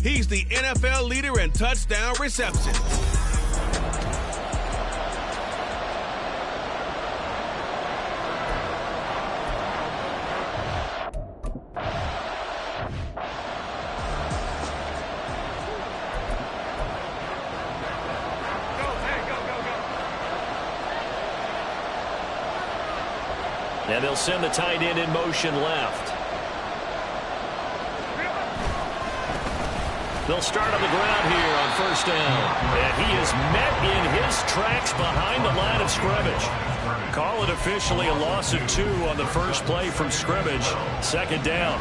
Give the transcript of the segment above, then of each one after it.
He's the NFL leader in touchdown receptions. And they'll send the tight end in motion left. They'll start on the ground here on first down. And he is met in his tracks behind the line of scrimmage. Call it officially a loss of 2 on the first play from scrimmage. Second down.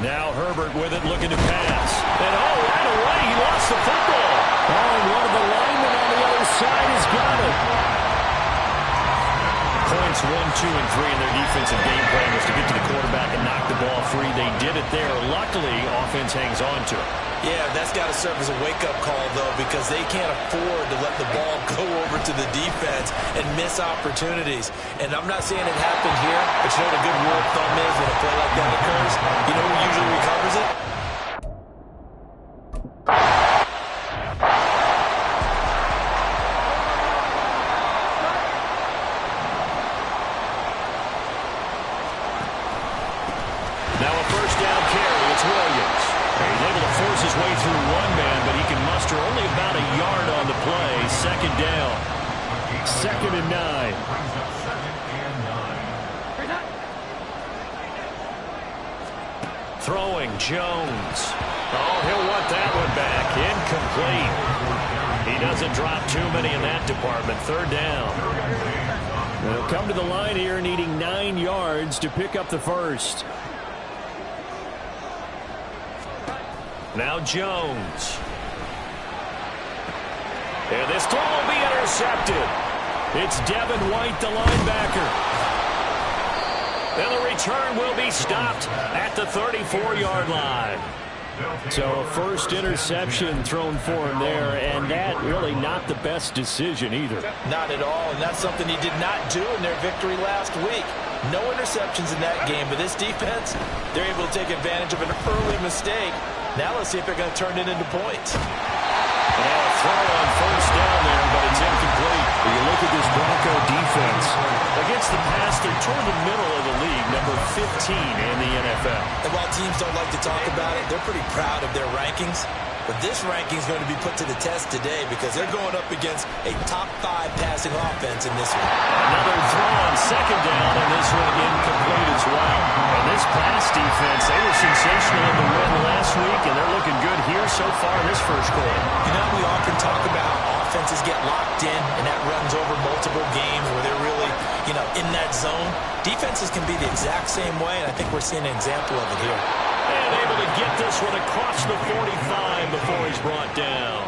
Now Herbert with it, looking to pass. And right away he lost the football. And one of the linemen on the other side has got it. Points 1, 2, and 3 in their defensive game plan was to get to the quarterback and knock the ball free. They did it there. Luckily, offense hangs on to it. Yeah, that's got to serve as a wake-up call, though, because they can't afford to let the ball go over to the defense and miss opportunities. And I'm not saying it happened here, but you know what a good rule of thumb is when a play like that occurs? You know who usually recovers it? Now a first down carry. It's Williams. He's able to force his way through one man, but he can muster only about a yard on the play. Second down. 2nd and 9. Throwing Jones. Oh, he'll want that one back. Incomplete. He doesn't drop too many in that department. 3rd down. They'll come to the line here needing 9 yards to pick up the first. Now Jones. And this throw will be intercepted. It's Devin White, the linebacker. And the return will be stopped at the 34-yard line. So a first interception thrown for him there, and that really not the best decision either. Not at all, and that's something he did not do in their victory last week. No interceptions in that game, but this defense, they're able to take advantage of an early mistake. Now let's see if they're going to turn it into points. Now a throw on first down there, but it's incomplete. When you look at this Bronco defense, against the pass, they're toward the middle of the league, number 15 in the NFL. And while teams don't like to talk about it, they're pretty proud of their rankings. But this ranking is going to be put to the test today because they're going up against a top 5 passing offense in this one. Another throw on second down, and this one incomplete as well. And this pass defense, they were sensational in the win last week, and they're looking good here so far in this first quarter. You know, we often talk about offenses get locked in, and that runs over multiple games where they're really, in that zone. Defenses can be the exact same way, and I think we're seeing an example of it here. And able to get this one across the 45 before he's brought down.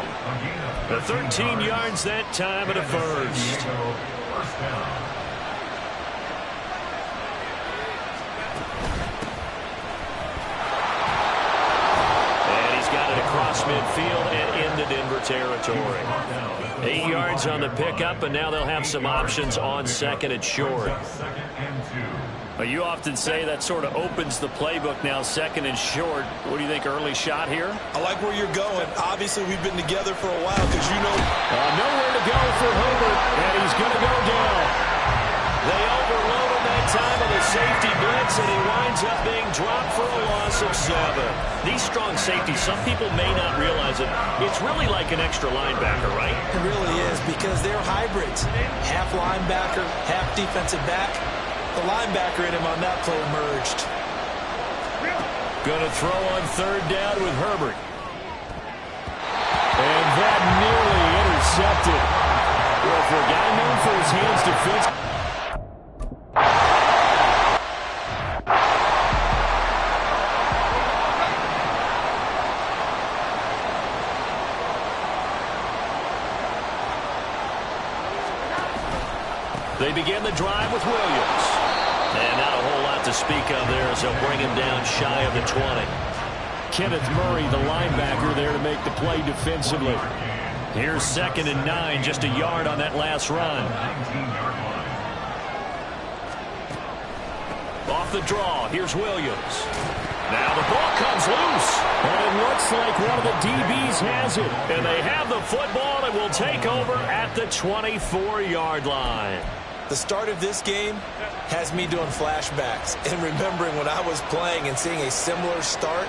The 13 yards that time at a first. And he's got it across midfield and into Denver territory. 8 yards on the pickup, and now they'll have some options on 2nd and short. You often say that sort of opens the playbook now, 2nd and short. What do you think, early shot here? I like where you're going. Obviously, we've been together for a while because nowhere to go for Herbert, and he's going to go down. They overload him that time on the safety blitz, and he winds up being dropped for a loss of 7. These strong safeties, some people may not realize it. It's really like an extra linebacker, right? It really is because they're hybrids. Half linebacker, half defensive back. The linebacker in him on that play emerged. Going to throw on 3rd down with Herbert. And that nearly intercepted. Well, for a guy known for his hands defense. They begin the drive with Williams. And not a whole lot to speak of there as they'll bring him down shy of the 20. Kenneth Murray, the linebacker, there to make the play defensively. Here's 2nd and 9, just a yard on that last run. Off off the draw. Here's Williams. Now the ball comes loose. And it looks like one of the DBs has it. And they have the football and will take over at the 24-yard line. The start of this game has me doing flashbacks and remembering when I was playing and seeing a similar start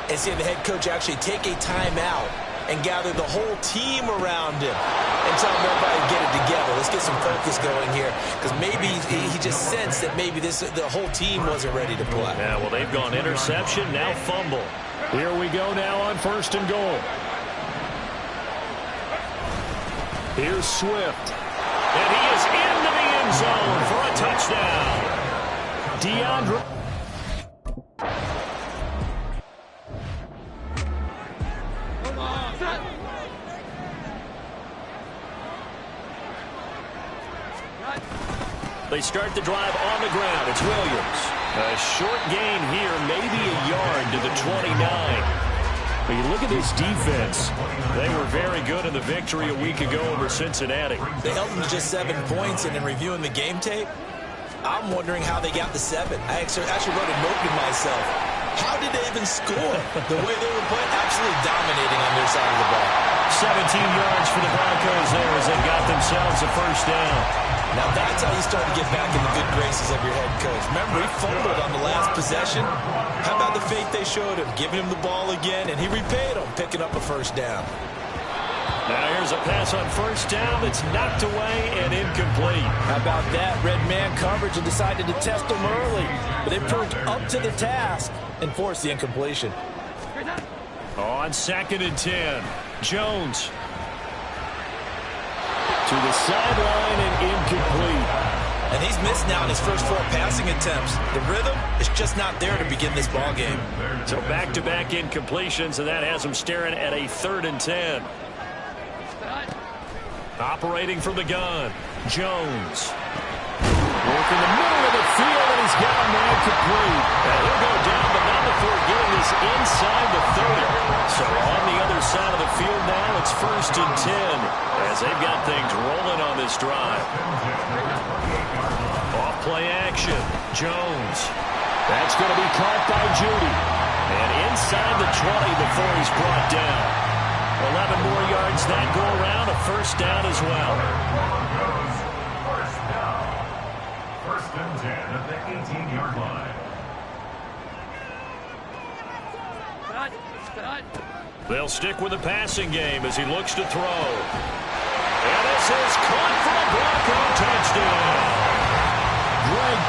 and seeing the head coach actually take a timeout and gather the whole team around him and tell everybody to get it together. Let's get some focus going here, because maybe he just sensed that maybe the whole team wasn't ready to play. Yeah, well, they've gone interception, now fumble. Here we go now on 1st and goal. Here's Swift. And he is into the end zone for a touchdown. DeAndre. They start the drive on the ground. It's Williams. A short gain here, maybe a yard to the 29. But you look at this defense. They were very good in the victory a week ago over Cincinnati. They held them to just 7 points, and in reviewing the game tape, I'm wondering how they got the 7. I actually wrote a note to myself. How did they even score? The way they were playing, absolutely dominating on their side of the ball. 17 yards for the Broncos there as they got themselves a first down. Now that's how you start to get back in the good graces of your head coach. Remember, he fumbled on the last possession. How about the faith they showed him, giving him the ball again, and he repaid him, picking up a first down. Now here's a pass on first down that's knocked away and incomplete. How about that? Red man coverage and decided to test him early. But they proved up to the task and forced the incompletion. On 2nd and 10, Jones. To the sideline and incomplete. And he's missed now in his first 4 passing attempts. The rhythm is just not there to begin this ball game. So back-to-back incompletions, and that has him staring at a 3rd and 10. Operating from the gun, Jones. Work in the middle of the field, and he's got a man complete. And he'll go down, but not before getting this inside the 30. So on the other side of the field now, it's 1st and 10 as they've got things rolling on this drive. Off play action, Jones. That's going to be caught by Judy. And inside the 20 before he's brought down. 11 more yards that go around, a first down as well. First and 10 at the 18-yard line. They'll stick with the passing game as he looks to throw. And this is caught for a Bronco touchdown. Greg.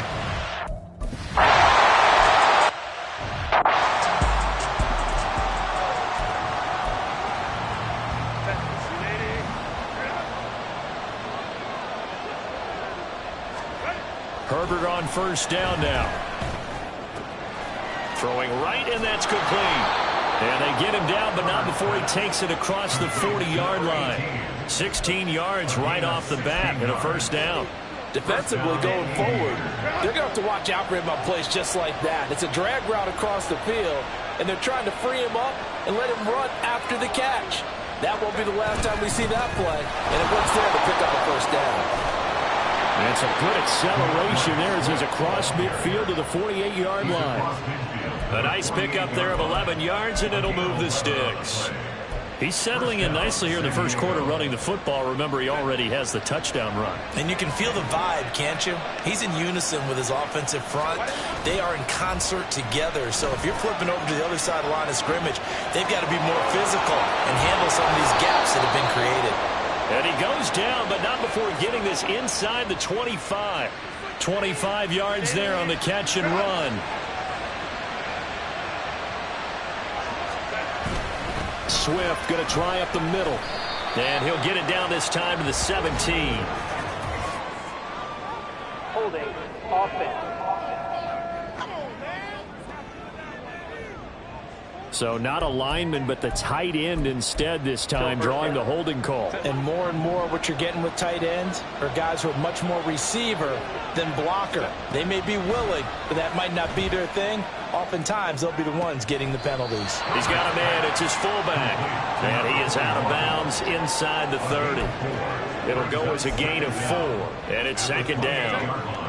Herbert on first down now. Throwing right, and that's complete. And they get him down, but not before he takes it across the 40-yard line. 16 yards right off the bat and a first down. Defensively going forward, they're going to have to watch out for him on plays just like that. It's a drag route across the field, and they're trying to free him up and let him run after the catch. That won't be the last time we see that play, and it works there to pick up a first down. That's a good acceleration there as he's across midfield to the 48-yard line. A nice pickup there of 11 yards, and it'll move the sticks. He's settling in nicely here in the first quarter running the football. Remember, he already has the touchdown run. And you can feel the vibe, can't you? He's in unison with his offensive front. They are in concert together. So if you're flipping over to the other side of the line of scrimmage, they've got to be more physical and handle some of these gaps that have been created. And he goes down, but not before getting this inside the 25. 25 yards there on the catch and run. Swift going to try up the middle. And he'll get it down this time to the 17. Holding offense. So not a lineman, but the tight end instead this time, drawing the holding call. And more what you're getting with tight ends are guys who are much more receiver than blocker. They may be willing, but that might not be their thing. Oftentimes, they'll be the ones getting the penalties. He's got a man. It's his fullback. And he is out of bounds inside the 30. It'll go as a gain of 4, and it's second down.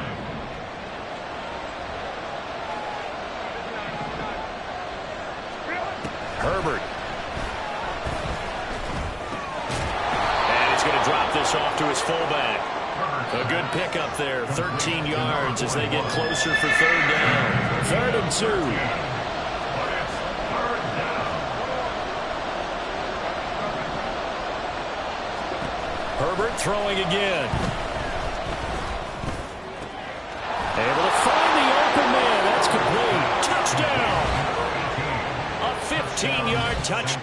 Herbert. And he's going to drop this off to his fullback. A good pickup there, 13 yards as they get closer for third down. 3rd and 2. Herbert throwing again. Able to find the open man. That's complete. Touchdown. A 15-yard touch.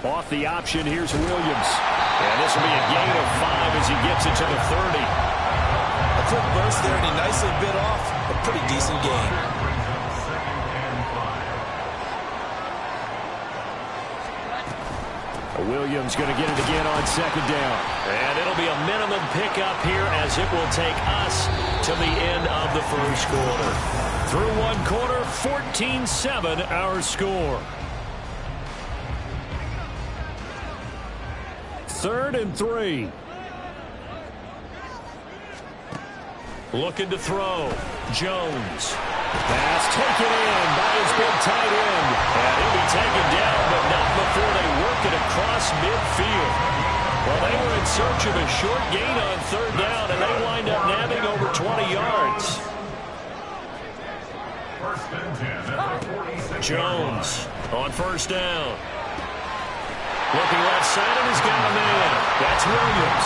Off the option, here's Williams. And this will be a gain of 5 as he gets it to the 30. A quick burst there, and he nicely bit off a pretty decent gain. Williams going to get it again on 2nd down. And it'll be a minimum pickup here as it will take us to the end of the 1st quarter. Through 1 quarter, 14-7 our score. 3rd and 3. Looking to throw. Jones. Pass taken in by his big tight end. And he'll be taken down, but not before they work it across midfield. Well, they were in search of a short gain on 3rd down, and they wind up nabbing over 20 yards. 1st and 10 at the 46. Jones on 1st down. Looking left side, and he's got a man. That's Williams.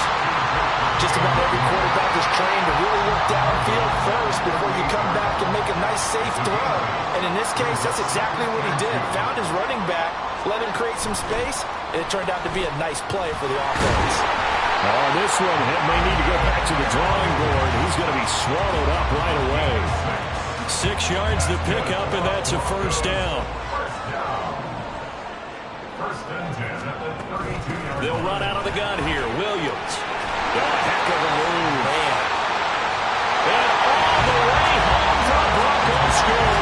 Just about every quarterback is trained to really look downfield first before you come back and make a nice, safe throw. And in this case, that's exactly what he did. Found his running back, let him create some space, and it turned out to be a nice play for the offense. On this one, he may need to go back to the drawing board. He's going to be swallowed up right away. 6 yards to pick up, and that's a 1st down. 1st and 10 at the 32-yard. They'll run out of the gun here. Williams. A heck of a move. Man. And all the way home for a Broncos score.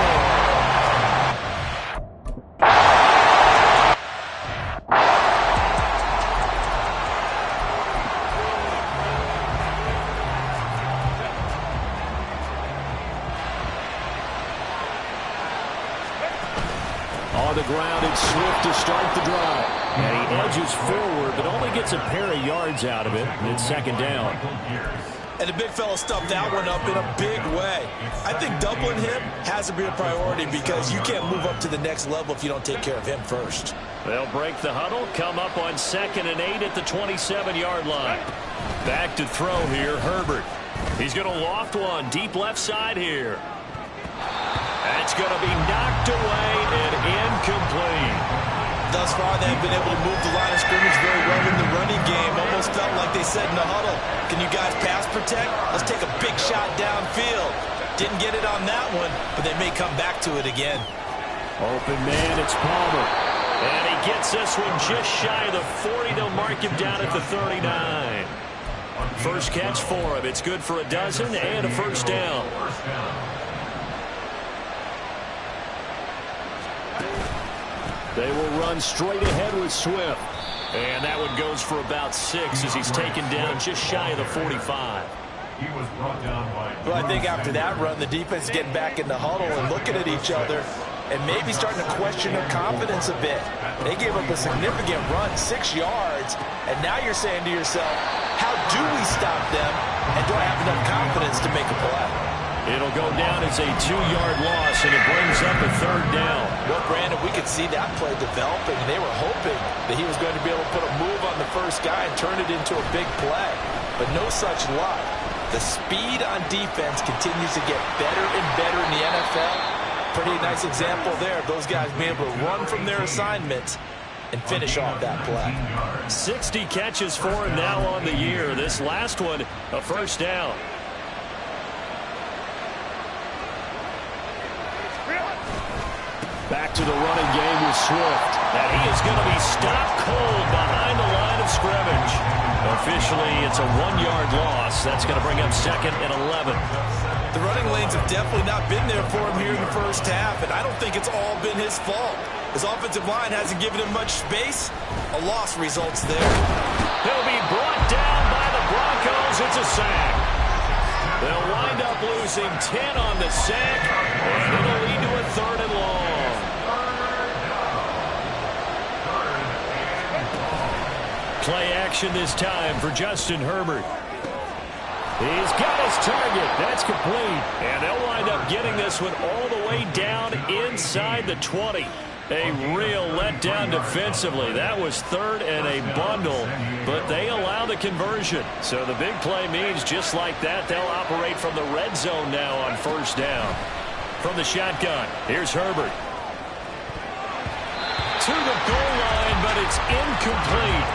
On the ground, it's Swift to start the drive. And he edges forward, but only gets a pair of yards out of it. And it's 2nd down. And the big fella stuffed that one up in a big way. I think doubling him has to be a priority because you can't move up to the next level if you don't take care of him first. They'll break the huddle, come up on 2nd and 8 at the 27-yard line. Back to throw here, Herbert. He's going to loft one deep left side here. That's going to be knocked away and incomplete. Thus far, they've been able to move the line of scrimmage very well in the running game. Almost felt like they said in the huddle, can you guys pass protect? Let's take a big shot downfield. Didn't get it on that one, but they may come back to it again. Open man, it's Palmer. And he gets this one just shy of the 40. They'll mark him down at the 39. First catch for him. It's good for a dozen and a 1st down. They will run straight ahead with Swift. And that one goes for about 6 as he's taken down just shy of the 45. He was brought down by. Well, I think after that run, the defense is getting back in the huddle and looking at each other and maybe starting to question their confidence a bit. They gave up a significant run, 6 yards, and now you're saying to yourself, how do we stop them, and do I have enough confidence to make a play? It'll go down as a 2-yard loss, and it brings up a 3rd down. Well, Brandon, we could see that play developing. They were hoping that he was going to be able to put a move on the first guy and turn it into a big play, but no such luck. The speed on defense continues to get better and better in the NFL. Pretty nice example there of those guys being able to run from their assignments and finish off that play. 60 catches for him now on the year. This last one, a 1st down. Back to the running game with Swift. And he is going to be stopped cold behind the line of scrimmage. Officially, it's a 1-yard loss. That's going to bring up 2nd and 11. The running lanes have definitely not been there for him here in the first half, and I don't think it's all been his fault. His offensive line hasn't given him much space. A loss results there. He'll be brought down by the Broncos. It's a sack. They'll wind up losing 10 on the sack, and it'll lead to a 3rd and long. Play action this time for Justin Herbert. He's got his target. That's complete. And they'll wind up getting this one all the way down inside the 20. A real letdown defensively. That was 3rd and a bundle, but they allow the conversion. So the big play means just like that, they'll operate from the red zone now on 1st down. From the shotgun, here's Herbert. To the goal line, but it's incomplete.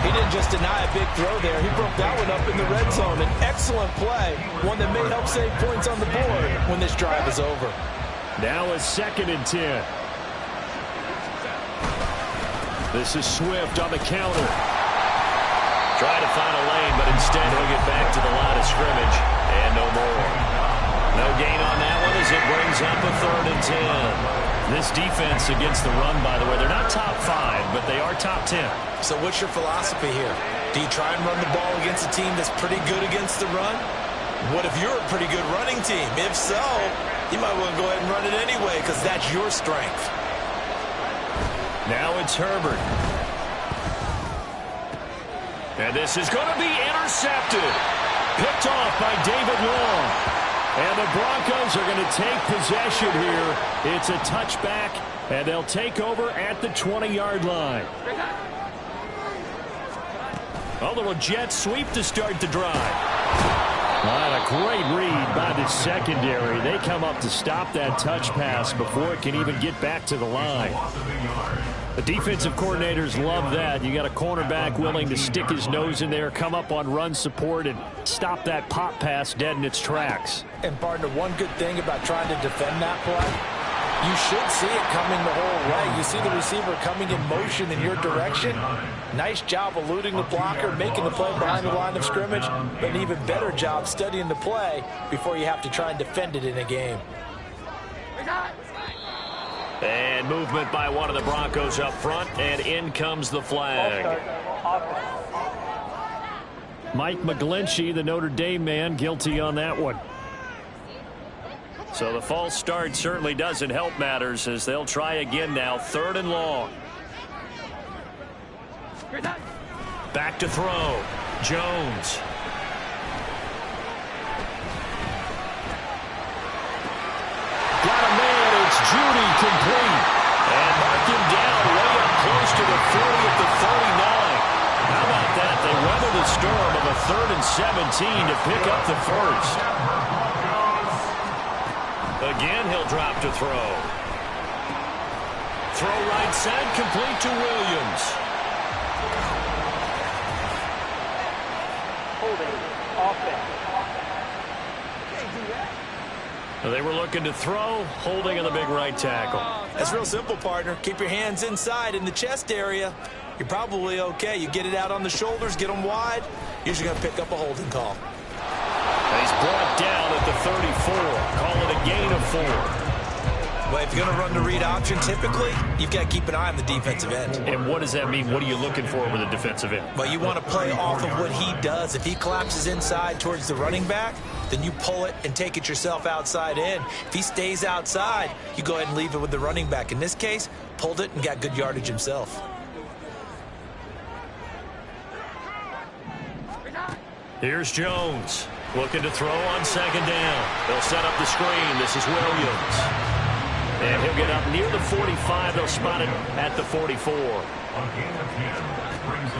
He didn't just deny a big throw there. He broke that one up in the red zone. An excellent play, one that may help save points on the board when this drive is over. Now a 2nd and 10. This is Swift on the counter. Trying to find a lane, but instead he'll get back to the line of scrimmage. And no more. No gain on that one as it brings up a 3rd and 10. This defense against the run, by the way, they're not top 5, but they are top 10. So what's your philosophy here? Do you try and run the ball against a team that's pretty good against the run? What if you're a pretty good running team? If so, you might want to go ahead and run it anyway because that's your strength. Now it's Herbert. And this is going to be intercepted. Picked off by David Long. And the Broncos are going to take possession here. It's a touchback, and they'll take over at the 20-yard line. A little jet sweep to start the drive. What a great read by the secondary. They come up to stop that touch pass before it can even get back to the line. The defensive coordinators love that. You got a cornerback willing to stick his nose in there, come up on run support, and stop that pop pass dead in its tracks. And, partner, one good thing about trying to defend that play, you should see it coming the whole way. You see the receiver coming in motion in your direction. Nice job eluding the blocker, making the play behind the line of scrimmage, but an even better job studying the play before you have to try and defend it in a game. And movement by one of the Broncos up front, and in comes the flag. Mike McGlinchey, the Notre Dame man, guilty on that one. So the false start certainly doesn't help matters as they'll try again now, 3rd and long. Back to throw. Jones. Got a man. It's Judy complete. And mark him down way up close to the 40 at the 39. How about that? They weather the storm of a 3rd and 17 to pick up the 1st. Again, he'll drop to throw. Throw right side, complete to Williams. Holding offense. They were looking to throw, holding on the big right tackle. That's real simple, partner. Keep your hands inside in the chest area. You're probably okay. You get it out on the shoulders, get them wide. Usually going to pick up a holding call. And he's brought down at the 34. Call it a gain of 4. Well, if you're going to run the read option, typically, you've got to keep an eye on the defensive end. And what does that mean? What are you looking for with a defensive end? Well, you want to play off of what he does. If he collapses inside towards the running back, then you pull it and take it yourself outside in. If he stays outside, you go ahead and leave it with the running back. In this case, pulled it and got good yardage himself. Here's Jones. Looking to throw on 2nd down. They'll set up the screen. This is Williams. And he'll get up near the 45. They'll spot it at the 44.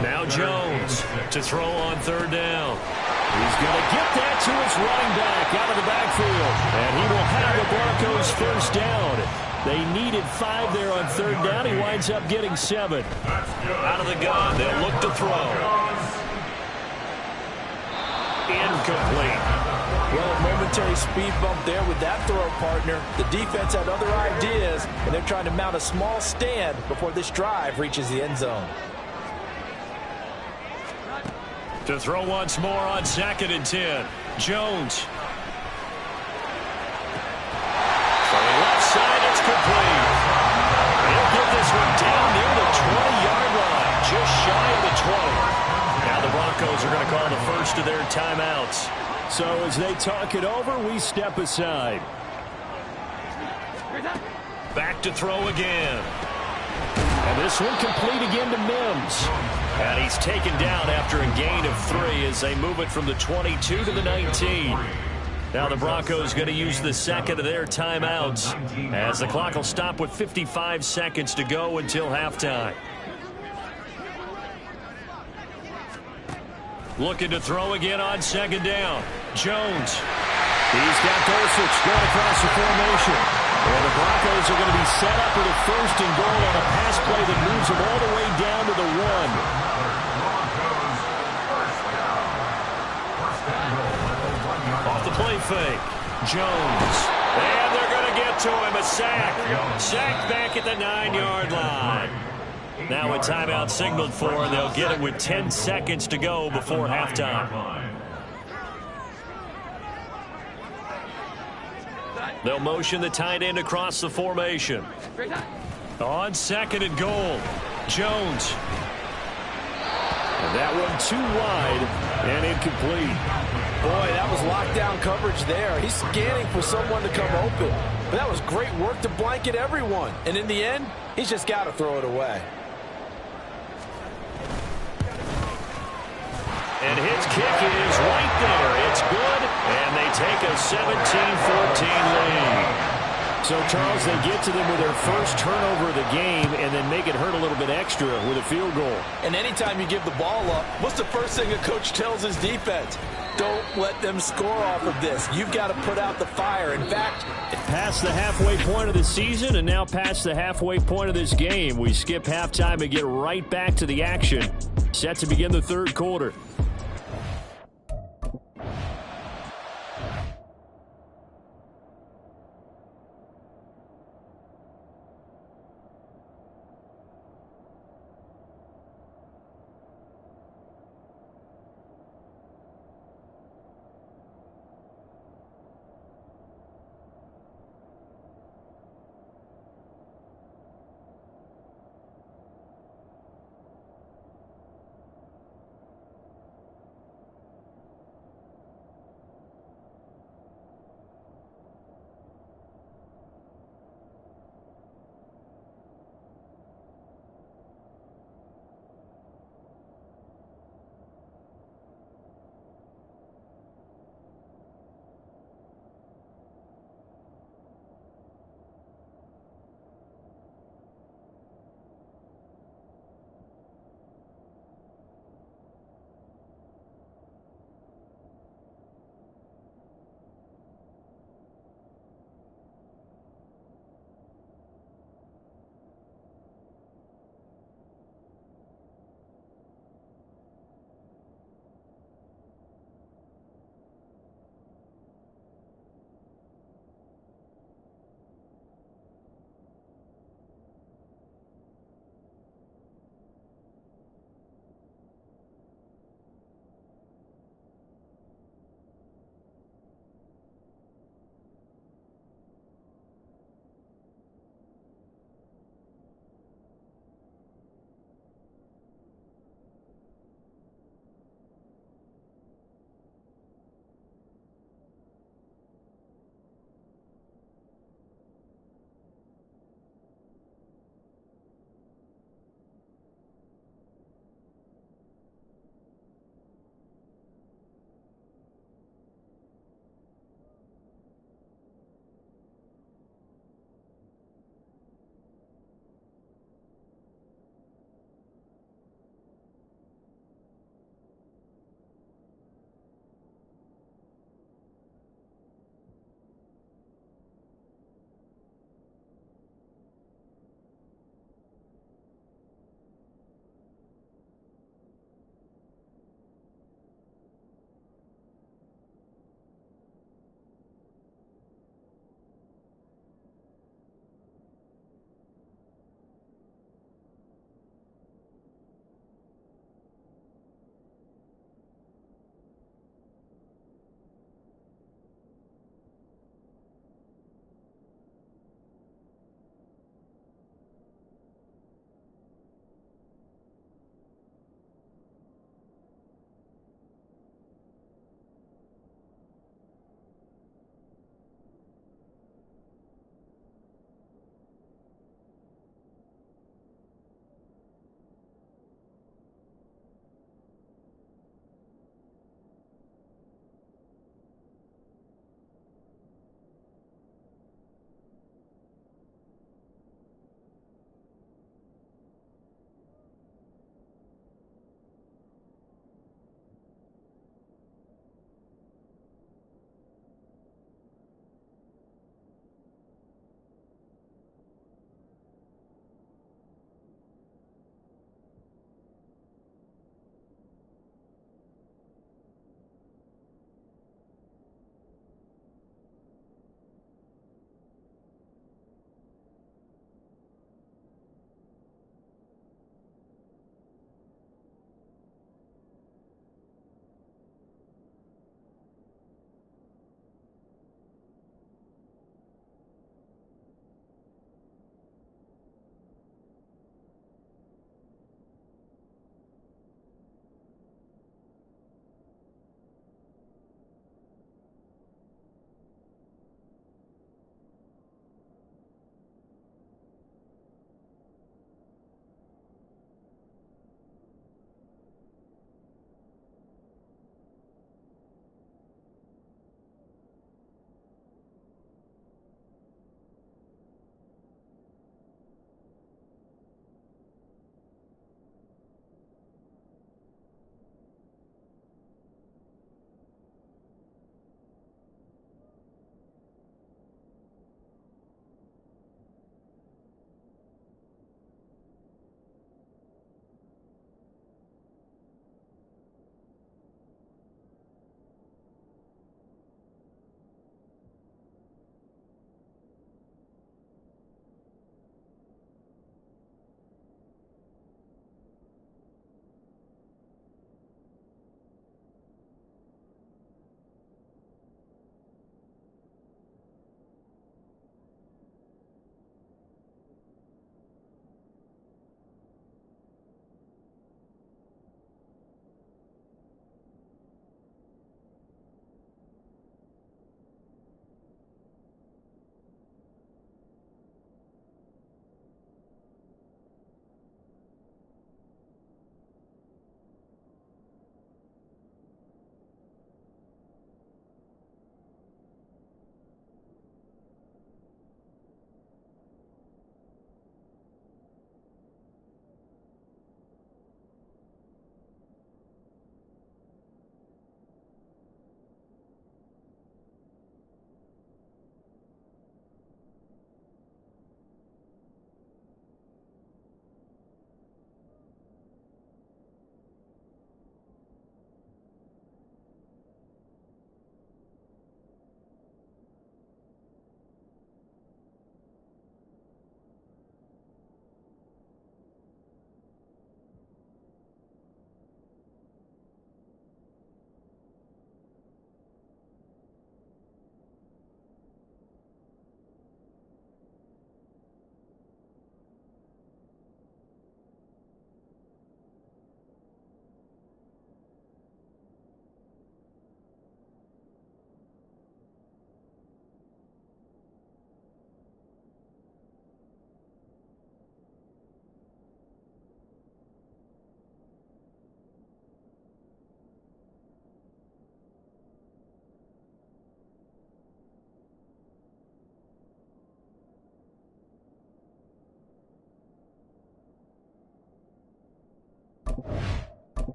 Now Jones to throw on 3rd down. He's going to get that to his running back out of the backfield. And he will have the Broncos 1st down. They needed 5 there on 3rd down. He winds up getting 7. Out of the gun. They'll look to throw. Incomplete. Well, a momentary speed bump there with that throw, partner. The defense had other ideas, and they're trying to mount a small stand before this drive reaches the end zone. To throw once more on 2nd and 10. Jones. From the left side, it's complete. He'll get call the first of their timeouts. So as they talk it over, we step aside. Back to throw again. And this one complete again to Mims. And he's taken down after a gain of 3 as they move it from the 22 to the 19. Now the Broncos going to use the second of their timeouts as the clock will stop with 55 seconds to go until halftime. Looking to throw again on second down. Jones. He's got Dulcich going across the formation. And the Broncos are going to be set up with a first and goal on a pass play that moves them all the way down to the 1. Off the play fake. Jones. And they're going to get to him. A sack. Sacked back at the 9-yard line. Now a timeout signaled for, and they'll get it with 10 seconds to go before halftime. They'll motion the tight end across the formation. On second and goal, Jones. And that one too wide and incomplete. Boy, that was lockdown coverage there. He's scanning for someone to come open. But that was great work to blanket everyone. And in the end, he's just got to throw it away. And his kick is right there. It's good, and they take a 17-14 lead. So, Charles, they get to them with their first turnover of the game and then make it hurt a little bit extra with a field goal. And anytime you give the ball up, what's the first thing a coach tells his defense? Don't let them score off of this. You've got to put out the fire. In fact, past the halfway point of the season and now past the halfway point of this game, we skip halftime and get right back to the action. Set to begin the third quarter.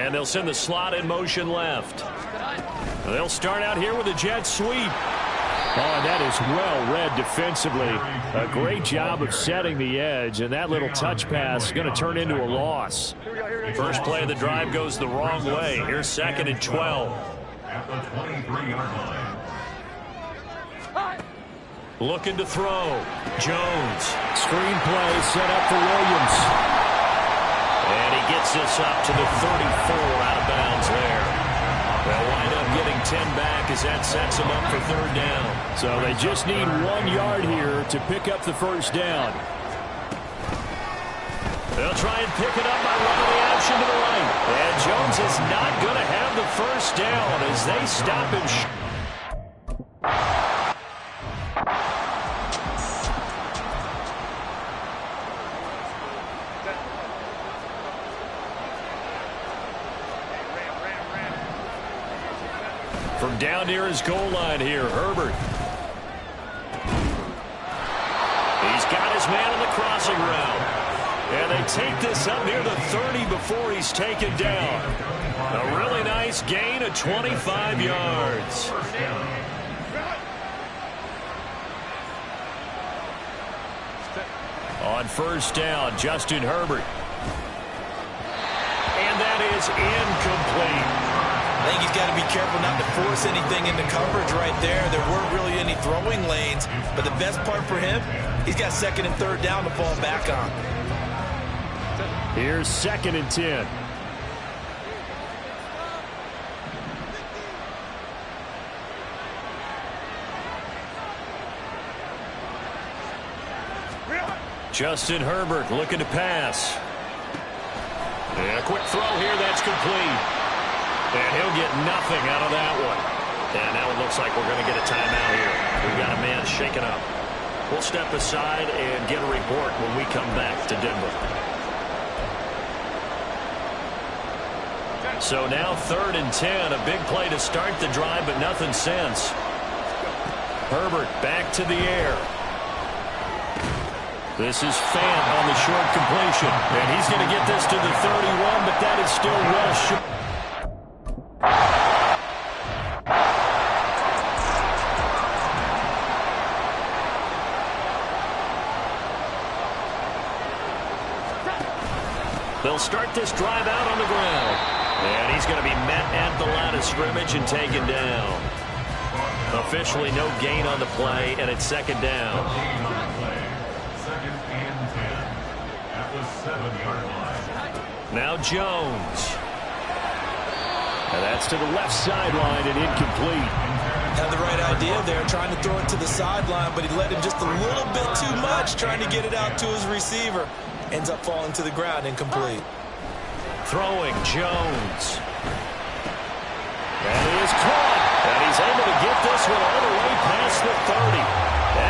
And they'll send the slot in motion left. They'll start out here with a jet sweep. Oh, and that is well read defensively. A great job of setting the edge, and that little touch pass is going to turn into a loss. First play of the drive goes the wrong way. Here's 2nd and 12. At the 23-yard line. Looking to throw. Jones. Screen play set up for Williams. And he gets this up to the 34 out of bounds there. They'll wind up getting 10 back as that sets them up for 3rd down. So they just need 1 yard here to pick up the first down. They'll try and pick it up by running the option to the right. And Jones is not going to have the first down as they stop him. From down near his goal line here, Herbert. He's got his man on the crossing route. And they take this up near the 30 before he's taken down. A really nice gain of 25 yards. On first down, Justin Herbert. And that is incomplete. I think he's got to be careful not to force anything into coverage right there. There weren't really any throwing lanes, but the best part for him, he's got 2nd and 3rd down to fall back on. Here's 2nd and 10. Justin Herbert looking to pass. And a quick throw here, that's complete. And he'll get nothing out of that one. And now it looks like we're going to get a timeout here. We've got a man shaken up. We'll step aside and get a report when we come back to Denver. So now 3rd and 10. A big play to start the drive, but nothing since. Herbert back to the air. This is Fant on the short completion. And he's going to get this to the 31, but that is still well short. They'll start this drive out on the ground. And he's going to be met at the line of scrimmage and taken down. Officially no gain on the play, and it's 2nd down. 2nd and 10 at the 7-yard line. Now Jones. And that's to the left sideline and incomplete. Had the right idea there, trying to throw it to the sideline, but he let him just a little bit too much, trying to get it out to his receiver. Ends up falling to the ground, incomplete. Throwing Jones. And he is caught. And he's able to get this one all the way past the 30.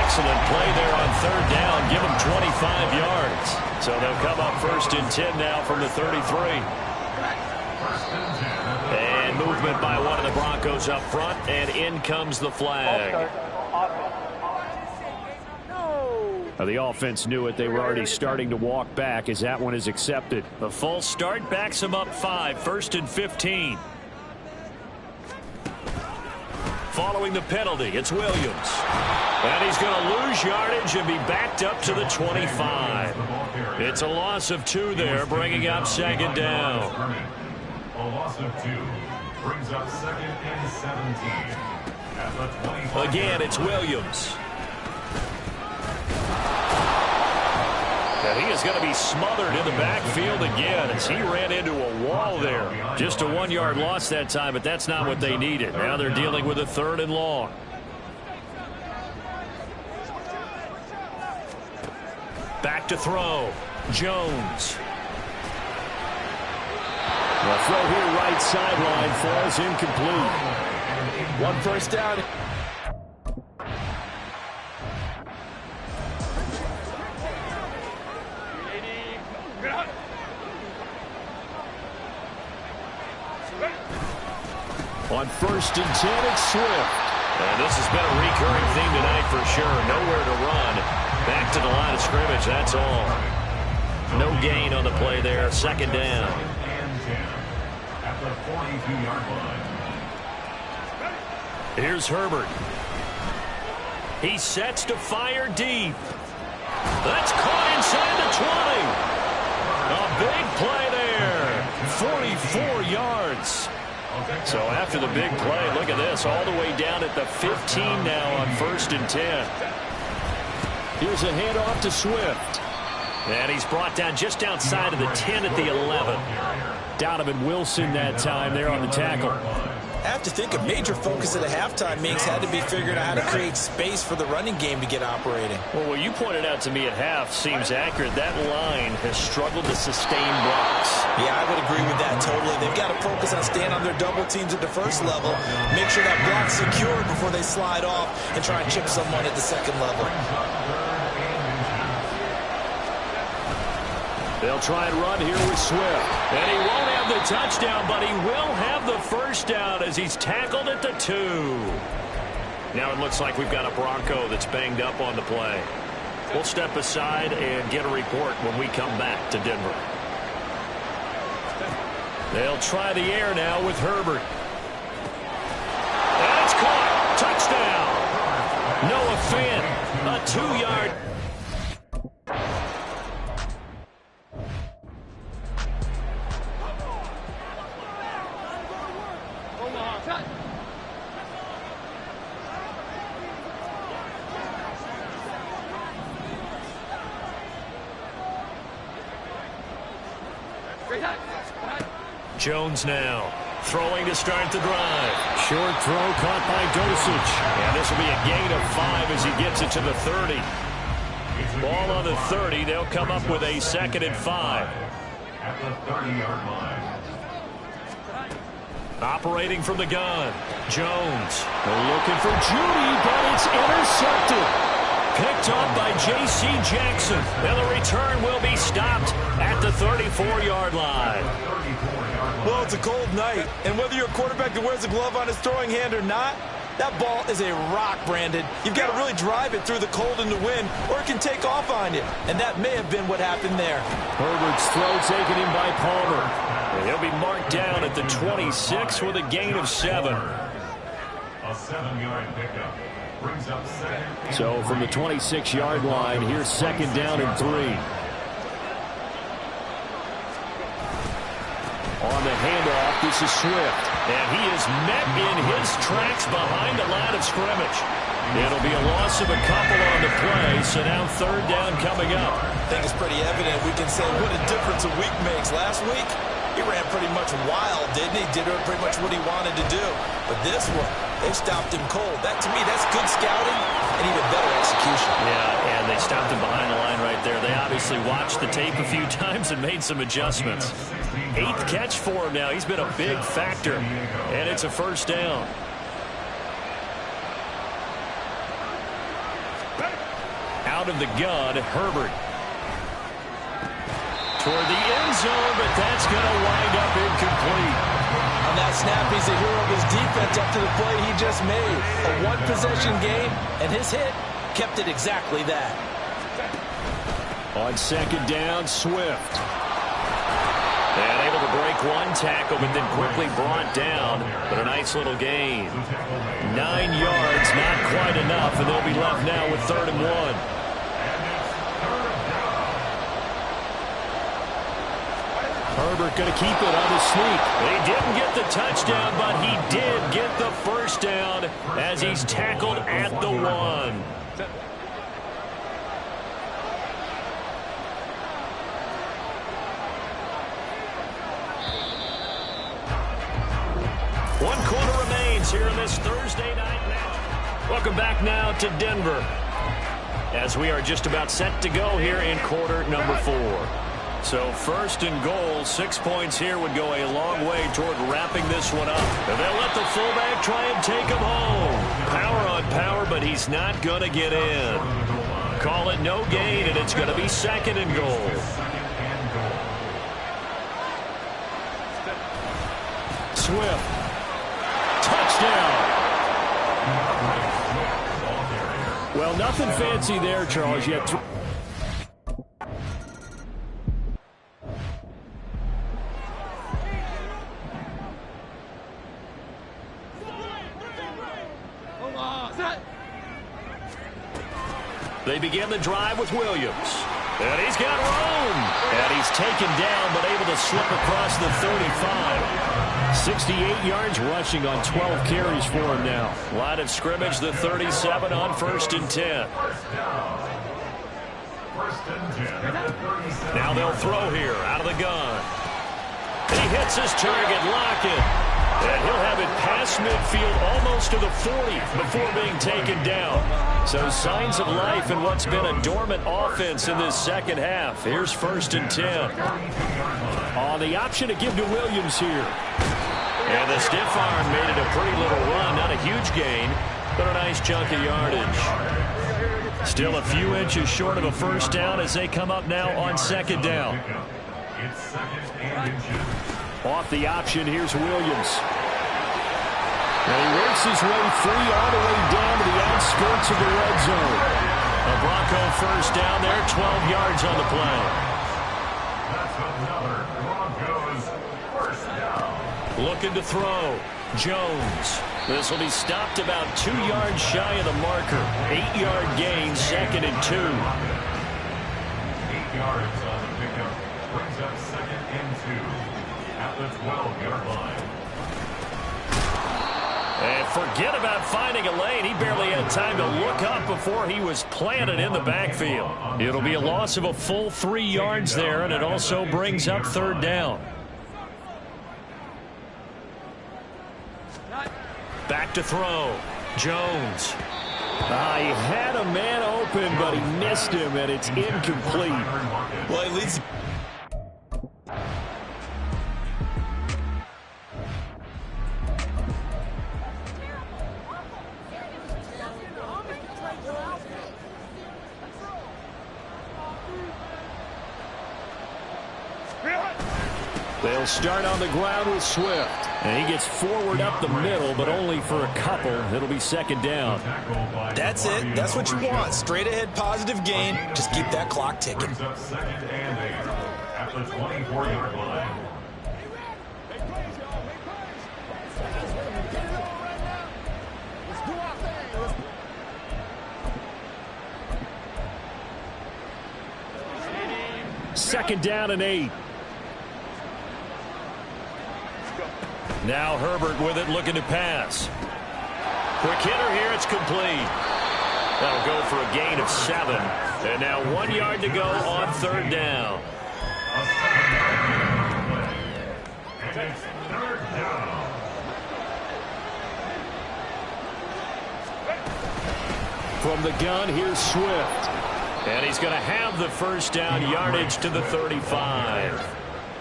Excellent play there on 3rd down. Give him 25 yards. So they'll come up 1st and 10 now from the 33. And movement by one of the Broncos up front. And in comes the flag. The offense knew it. They were already starting to walk back as that one is accepted. The false start backs him up 5. 1st and 15. Following the penalty, it's Williams. And he's going to lose yardage and be backed up to the 25. It's a loss of 2 there, bringing up 2nd down. A loss of 2 brings up 2nd and 17 at the 25. Again, it's Williams. And he is going to be smothered in the backfield again as he ran into a wall there. Just a 1-yard loss that time, but that's not what they needed. Now they're dealing with a 3rd and long. Back to throw. Jones. The throw here right sideline falls incomplete. 1 first down. On 1st and 10, it's Swift. And this has been a recurring theme tonight for sure. Nowhere to run. Back to the line of scrimmage, that's all. No gain on the play there. 2nd down. the 42-yard line. Here's Herbert. He sets to fire deep. That's caught inside the 20. A big play there. 44 yards. So after the big play, look at this. All the way down at the 15 now on 1st and 10. Here's a handoff to Swift. And he's brought down just outside of the 10 at the 11. Donovan Wilson that time there on the tackle. I have to think a major focus at the halftime meetings had to be figuring out how to create space for the running game to get operating. Well, what you pointed out to me at half seems accurate. That line has struggled to sustain blocks. Yeah, I would agree with that totally. They've got to focus on staying on their double teams at the first level, make sure that block's secure before they slide off and try and chip someone at the second level. They'll try and run here with Swift. And he won't have the touchdown, but he will have the first down as he's tackled at the 2. Now it looks like we've got a Bronco that's banged up on the play. We'll step aside and get a report when we come back to Denver. They'll try the air now with Herbert. And it's caught. Touchdown. Noah Fant, a 2-yard. Jones now throwing to start the drive. Short throw caught by Dosich. And this will be a gain of 5 as he gets it to the 30. Ball on the 30. They'll come up with a 2nd and 5. At the 30-yard line. Operating from the gun. Jones looking for Judy, but it's intercepted. Picked up by J.C. Jackson. And the return will be stopped at the 34-yard line. Well, it's a cold night, and whether you're a quarterback that wears a glove on his throwing hand or not, that ball is a rock, Brandon. You've got to really drive it through the cold and the wind, or it can take off on you. And that may have been what happened there. Herbert's throw taken in by Palmer. And he'll be marked down at the 26 with a gain of 7. A 7-yard pickup brings up 2nd. So from the 26-yard line, here's 2nd down and 3. On the handoff, this is Swift. And he is met in his tracks behind the line of scrimmage. It'll be a loss of a couple on the play, so now 3rd down coming up. I think it's pretty evident. We can say what a difference a week makes. Last week, he ran pretty much wild, didn't he? Did pretty much what he wanted to do. But this one, they stopped him cold. That, to me, that's good scouting and even better execution. Yeah, and they stopped him behind the line right there. They obviously watched the tape a few times and made some adjustments. 8th catch for him now. He's been a big factor. And it's a 1st down. Out of the gun, Herbert. Toward the end zone, but that's going to wind up incomplete. On that snap, he's a hero of his defense up to the play he just made. A one-possession game, and his hit kept it exactly that. On 2nd down, Swift. And able to break one tackle, but then quickly brought down. But a nice little gain. 9 yards, not quite enough, and they'll be left now with 3rd and 1. Herbert going to keep it on the sneak. He didn't get the touchdown, but he did get the 1st down as he's tackled at the 1. One quarter remains here in this Thursday night match. Welcome back now to Denver as we are just about set to go here in quarter number 4. So 1st and goal, 6 points here would go a long way toward wrapping this one up. And they'll let the fullback try and take him home. Power on power, but he's not going to get in. Call it no gain, and it's going to be 2nd and goal. Swift. Touchdown. Well, nothing fancy there, Charles. You had They begin the drive with Williams. And he's got room. And he's taken down, but able to slip across the 35. 68 yards rushing on 12 carries for him now. Line of scrimmage, the 37 on 1st and 10. Now they'll throw here out of the gun. And he hits his target, Lockett. And he'll have it past midfield almost to the 40 before being taken down. So signs of life in what's been a dormant offense in this second half. Here's 1st and 10. On the option to give to Williams here. And the stiff arm made it a pretty little run. Not a huge gain, but a nice chunk of yardage. Still a few inches short of a first down as they come up now on 2nd down. Off the option, here's Williams. And he works his way free all the way down to the outskirts of the red zone. A Bronco first down there, 12 yards on the play. That's another Broncos first down. Looking to throw. Jones. This will be stopped about 2 yards shy of the marker. 8-yard gain, 2nd and 2. 8 yards on the pickup. Brings up 2nd and 2. At the 12-yard line. And forget about finding a lane. He barely had time to look up before he was planted in the backfield. It'll be a loss of a full 3 yards there, and it also brings up 3rd down. Back to throw. Jones. He had a man open, but he missed him, and it's incomplete. Well, he leads. They'll start on the ground with Swift. And he gets forward up the middle, but only for a couple. It'll be 2nd down. That's it. That's what you want. Straight ahead, positive gain. Just keep that clock ticking. Brings up 2nd and 8 at the 24-yard line. Second down and 8. Now Herbert with it, looking to pass. Quick hitter here, it's complete. That'll go for a gain of 7. And now 1 yard to go on 3rd down. And it's 3rd down. From the gun, here's Swift. And he's going to have the first down yardage to the 35.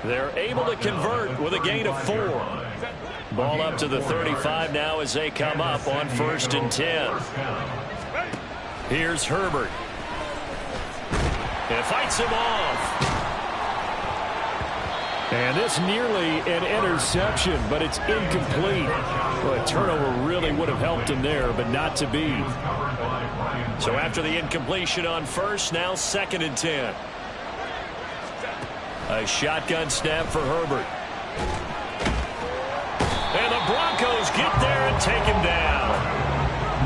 They're able to convert with a gain of 4. Ball up to the 35 now as they come up on 1st and 10. Here's Herbert. And fights him off. And this nearly an interception, but it's incomplete. Well, a turnover really would have helped him there, but not to be. So after the incompletion on 1st, now 2nd and 10. A shotgun snap for Herbert. And the Broncos get there and take him down.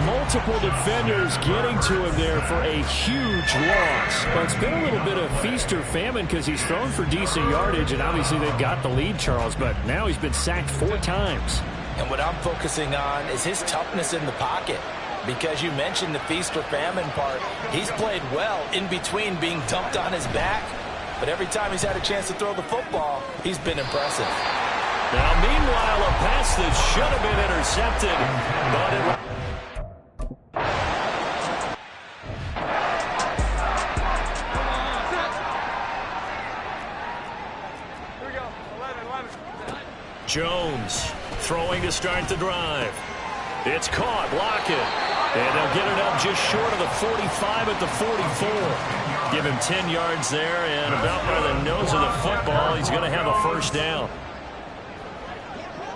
Multiple defenders getting to him there for a huge loss. Well, it's been a little bit of feast or famine because he's thrown for decent yardage, and obviously they've got the lead, Charles, but now he's been sacked 4 times. And what I'm focusing on is his toughness in the pocket. Because you mentioned the feast or famine part. He's played well in between being dumped on his back. But every time he's had a chance to throw the football, he's been impressive. Now, meanwhile, a pass that should have been intercepted, but it was... Jones throwing to start the drive. It's caught. Lockett. And they'll get it up just short of the 45 at the 44. Give him 10 yards there, and about by the nose of the football, he's going to have a first down.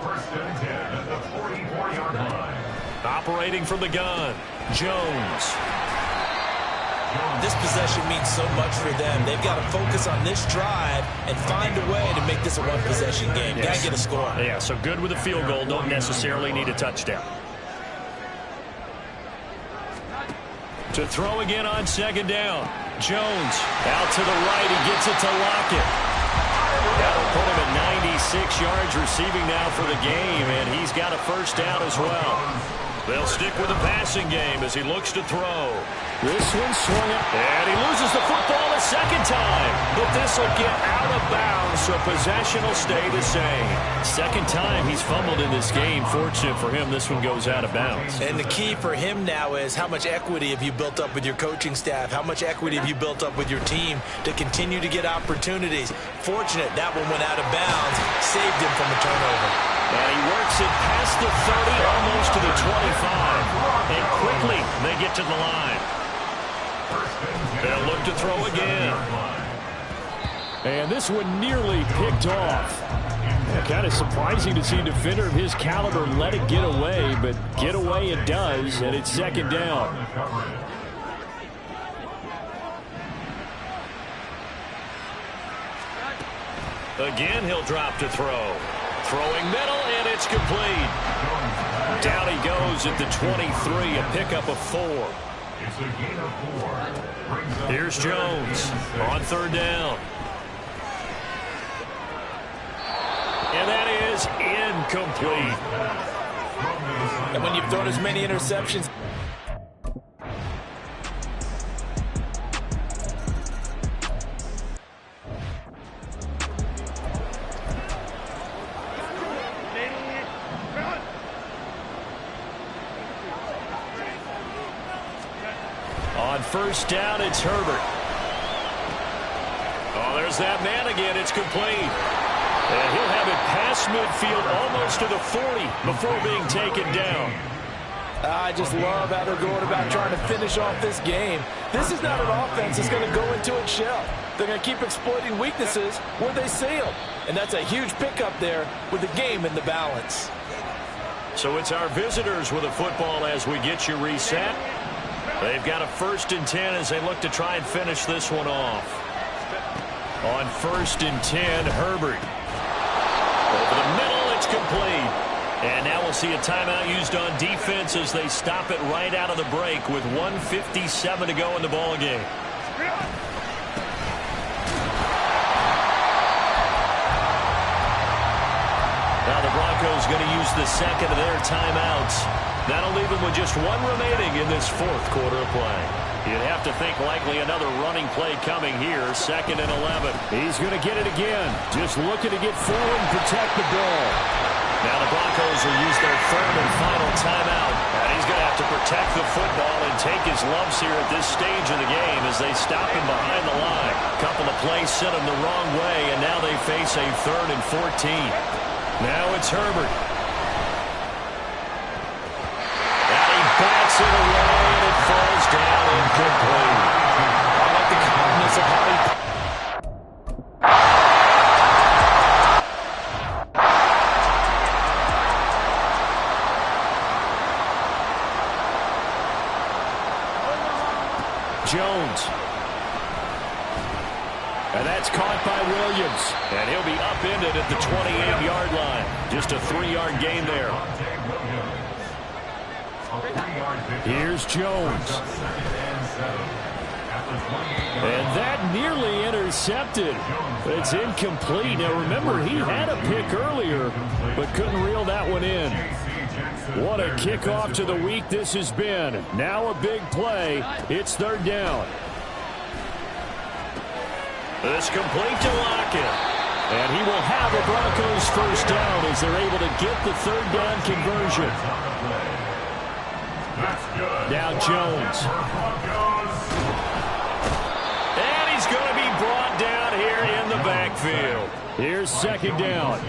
1st and 10 at the 44-yard line. Operating from the gun, Jones. This possession means so much for them. They've got to focus on this drive and find a way to make this a one-possession game. Yes. Got to get a score. Yeah, so good with a field goal. Don't necessarily need a touchdown. To throw again on second down. Jones out to the right. He gets it to Lockett. That'll put him at 96 yards receiving now for the game, and he's got a first down as well. They'll stick with the passing game as he looks to throw. This one swung it, and he loses the football a second time. But this will get out of bounds, so possession will stay the same. Second time he's fumbled in this game. Fortunate for him, this one goes out of bounds. And the key for him now is how much equity have you built up with your coaching staff? How much equity have you built up with your team to continue to get opportunities? Fortunate that one went out of bounds, saved him from a turnover. And he works it past the 30, almost to the 25. And quickly, they get to the line. They'll look to throw again. And this one nearly picked off. Kind of surprising to see a defender of his caliber let it get away, but get away it does, and it's second down. Again, he'll drop to throw. Throwing middle, and it's complete. Down he goes at the 23, a pickup of 4. It's a gain of 4. Here's Jones on third down. And that is incomplete. And when you've thrown as many interceptions, on first down, it's Herbert. Oh, there's that man again. It's complete. And he'll have it past midfield almost to the 40 before being taken down. I just love how they're going about trying to finish off this game. This is not an offense that's going to go into its shell. They're going to keep exploiting weaknesses where they see them. And that's a huge pickup there with the game in the balance. So it's our visitors with a football as we get you reset. They've got a 1st and 10 as they look to try and finish this one off. On 1st and 10, Herbert. Over the middle, it's complete. And now we'll see a timeout used on defense as they stop it right out of the break with 1:57 to go in the ballgame. Now the Broncos going to use the second of their timeouts. That'll leave them with just one remaining in this 4th quarter of play. You'd have to think likely another running play coming here, 2nd and 11. He's going to get it again. Just looking to get forward and protect the ball. Now the Broncos will use their 3rd and final timeout. And he's going to have to protect the football and take his lumps here at this stage of the game as they stop him behind the line. A couple of plays sent him the wrong way, and now they face a 3rd and 14. Now it's Herbert. Bats it away, and it falls down incomplete. I like the confidence of how he... Jones. And that's caught by Williams. And he'll be upended at the 28-yard line. Just a 3-yard gain there. Here's Jones. And that nearly intercepted. It's incomplete. Now remember, he had a pick earlier, but couldn't reel that one in. What a kickoff to the week this has been. Now a big play. It's 3rd down. It's complete to Lockett. And he will have a Broncos first down as they're able to get the 3rd down conversion. Now Jones. And he's going to be brought down here in the backfield. Here's 2nd down.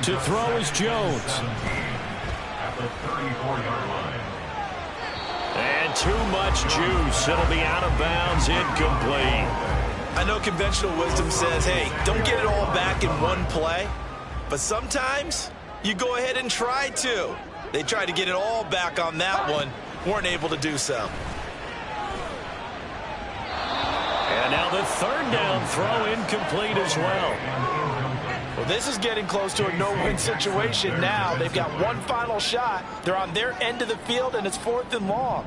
To throw is Jones. And too much juice. It'll be out of bounds, incomplete. I know conventional wisdom says, hey, don't get it all back in one play. But sometimes you go ahead and try to. They tried to get it all back on that one. Weren't able to do so. And now the 3rd down throw incomplete as well. Well, Well, this is getting close to a no-win situation now. They've got one final shot. They're on their end of the field, and it's 4th and long.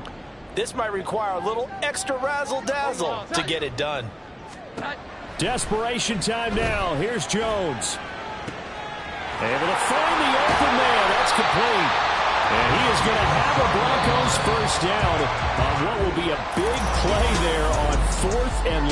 This might require a little extra razzle-dazzle to get it done. Desperation time now. Here's Jones. Able to find the open man. That's complete. And he is going to have a Broncos first down on what will be a big play there on 4th and long.